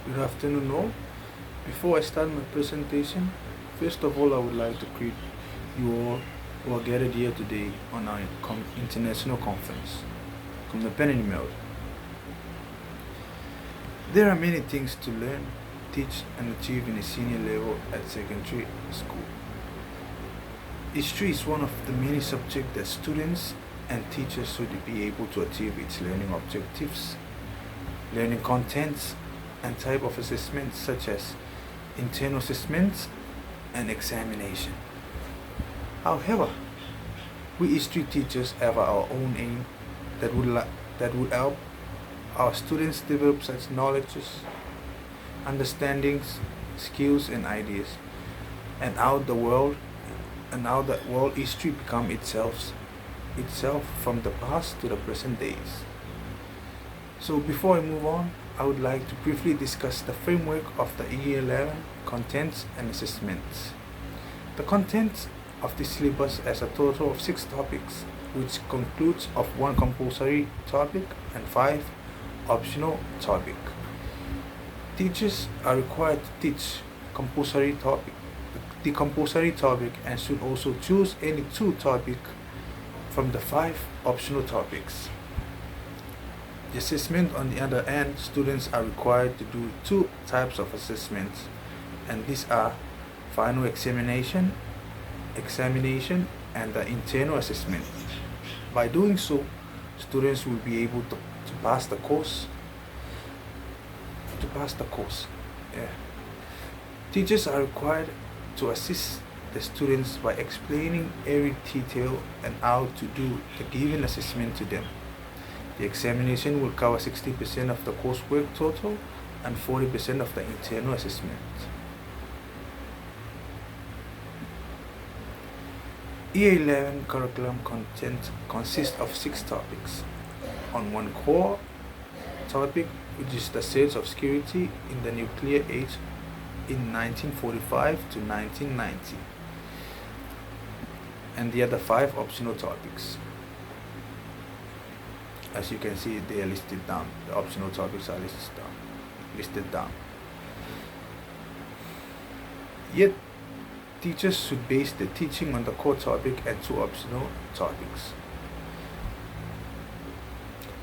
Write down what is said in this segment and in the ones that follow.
Good afternoon, all. Before I start my presentation, first of all, I would like to greet you all who are gathered here today on our international conference. Kom naar binnen meld. There are many things to learn, teach, and achieve in a senior level at secondary school. History is one of the many subjects that students and teachers should be able to achieve its learning objectives, learning contents, and type of assessments such as internal assessments and examination. However, we history teachers have our own aim that would help our students develop such knowledges, understandings, skills, and ideas, and how the world history become itself from the past to the present days. So before I move on, I would like to briefly discuss the framework of the Year 11 contents and assessments. The contents of the syllabus has a total of 6 topics, which concludes of 1 compulsory topic and 5 optional topic. Teachers are required to teach the compulsory topic and should also choose any 2 topics from the 5 optional topics. The assessment, on the other hand, students are required to do 2 types of assessments, and these are final examination, and the internal assessment. By doing so, students will be able to pass the course. Yeah. Teachers are required to assist the students by explaining every detail and how to do the given assessment to them. The examination will cover 60% of the coursework total and 40% of the internal assessment. Year 11 curriculum content consists of 6 topics. On 1 core topic, which is the sales of security in the nuclear age in 1945 to 1990, and the other 5 optional topics. As you can see, they are listed down. The optional topics are listed down. Yet, teachers should base the teaching on the core topic and 2 optional topics.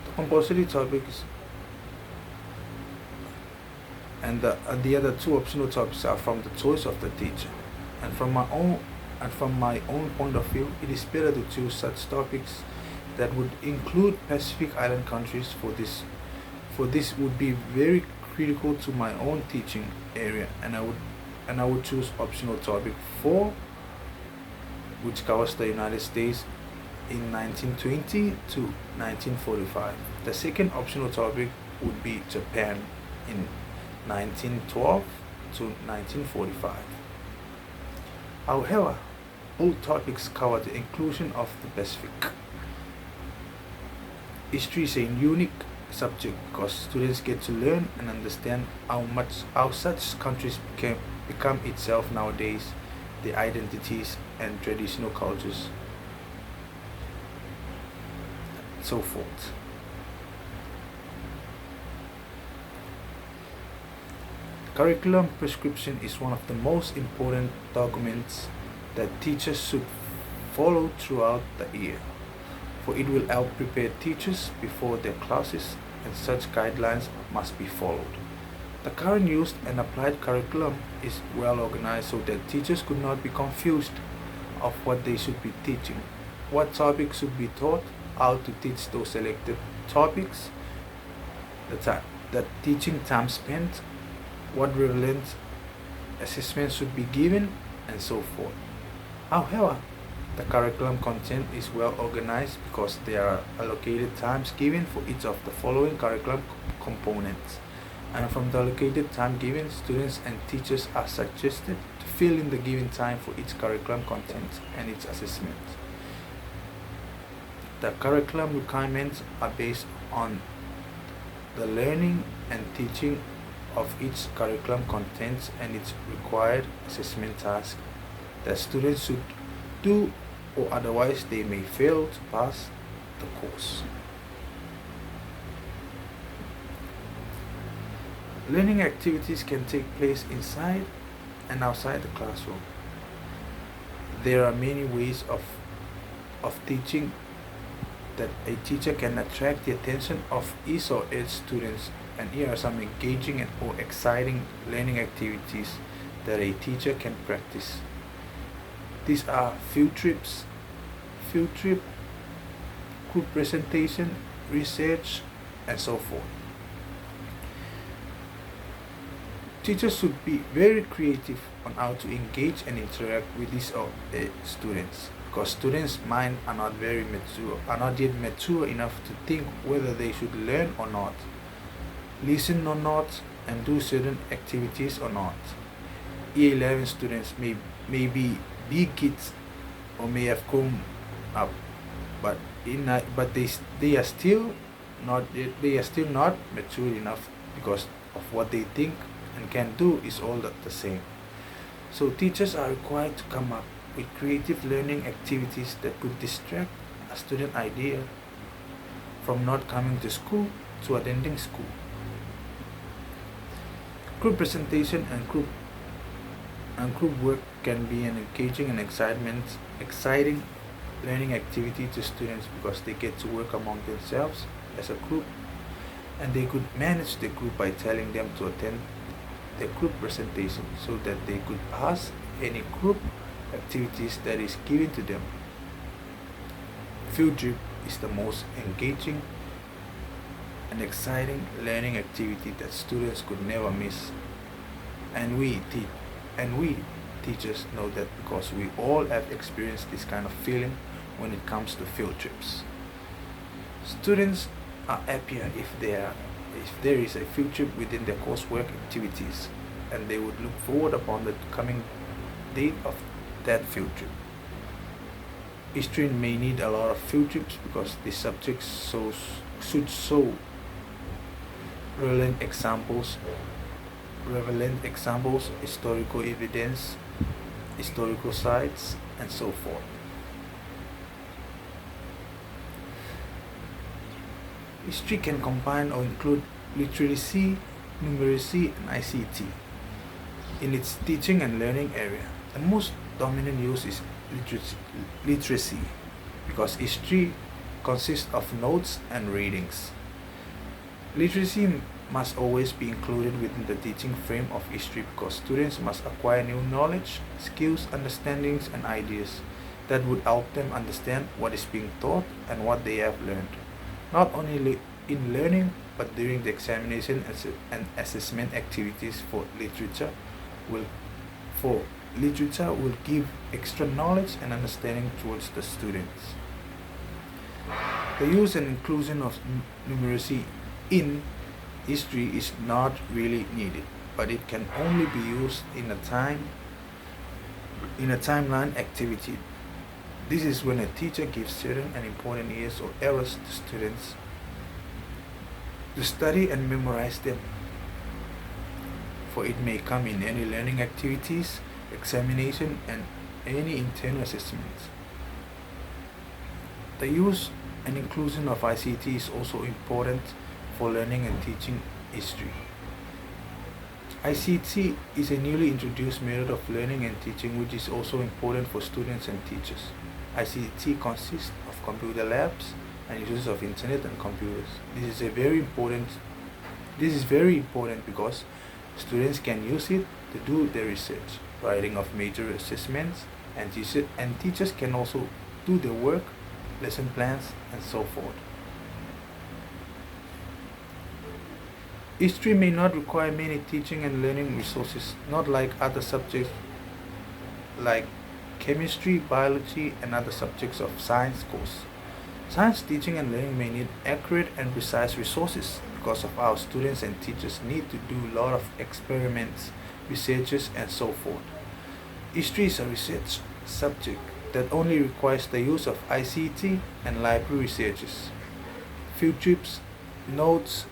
The compulsory topics and the other 2 optional topics are from the choice of the teacher. And from my own point of view, it is better to choose such topics that would include Pacific Island countries. For this would be very critical to my own teaching area, and I would choose optional topic 4, which covers the United States in 1920 to 1945. The second optional topic would be Japan in 1912 to 1945. However, both topics cover the inclusion of the Pacific. History is a unique subject because students get to learn and understand how such countries become itself nowadays, their identities and traditional cultures, so forth. Curriculum prescription is one of the most important documents that teachers should follow throughout the year, for it will help prepare teachers before their classes, and such guidelines must be followed. The current used and applied curriculum is well organized so that teachers could not be confused of what they should be teaching, what topics should be taught, how to teach those selected topics, the teaching time spent, what relevant assessments should be given, and so forth. However, the curriculum content is well organized because there are allocated times given for each of the following curriculum components. And from the allocated time given, students and teachers are suggested to fill in the given time for each curriculum content and its assessment. The curriculum requirements are based on the learning and teaching of each curriculum content and its required assessment task that students should do, or otherwise they may fail to pass the course. Learning activities can take place inside and outside the classroom. There are many ways of teaching that a teacher can attract the attention of his or its students, and here are some engaging or exciting learning activities that a teacher can practice. These are field trip, group presentation, research, and so forth. Teachers should be very creative on how to engage and interact with these students, because students' mind are not yet mature enough to think whether they should learn or not, listen or not, and do certain activities or not. Year 11 students may be big kids or may have grown up, but they are still not mature enough, because of what they think and can do is all the same. So teachers are required to come up with creative learning activities that could distract a student idea from not coming to school to attending school. Group presentation and group work can be an engaging and exciting learning activity to students, because they get to work among themselves as a group, and they could manage the group by telling them to attend the group presentation so that they could pass any group activities that is given to them. Field trip is the most engaging and exciting learning activity that students could never miss, and we teachers know that, because we all have experienced this kind of feeling when it comes to field trips. Students are happier if there is a field trip within their coursework activities, and they would look forward upon the coming date of that field trip. History may need a lot of field trips, because the subjects should show relevant examples, historical evidence, historical sites, and so forth. History can combine or include literacy, numeracy, and ICT in its teaching and learning area. The most dominant use is literacy, because history consists of notes and readings. Literacy must always be included within the teaching frame of history, because students must acquire new knowledge, skills, understandings, and ideas that would help them understand what is being taught and what they have learned, not only in learning but during the examination and assessment activities. Literature will give extra knowledge and understanding towards the students. The use and inclusion of numeracy in history is not really needed, but it can only be used in a timeline activity. This is when a teacher gives certain and important years or eras to students to study and memorize them, for it may come in any learning activities, examination, and any internal assessments. The use and inclusion of ICT is also important for learning and teaching history. ICT is a newly introduced method of learning and teaching, which is also important for students and teachers. ICT consists of computer labs and uses of internet and computers. This is very important because students can use it to do their research, writing of major assessments, and teachers can also do their work, lesson plans, and so forth. History may not require many teaching and learning resources, not like other subjects like chemistry, biology, and other subjects of science course. Science teaching and learning may need accurate and precise resources because of our students and teachers need to do a lot of experiments, researches, and so forth. History is a research subject that only requires the use of ICT and library researches, field trips, notes,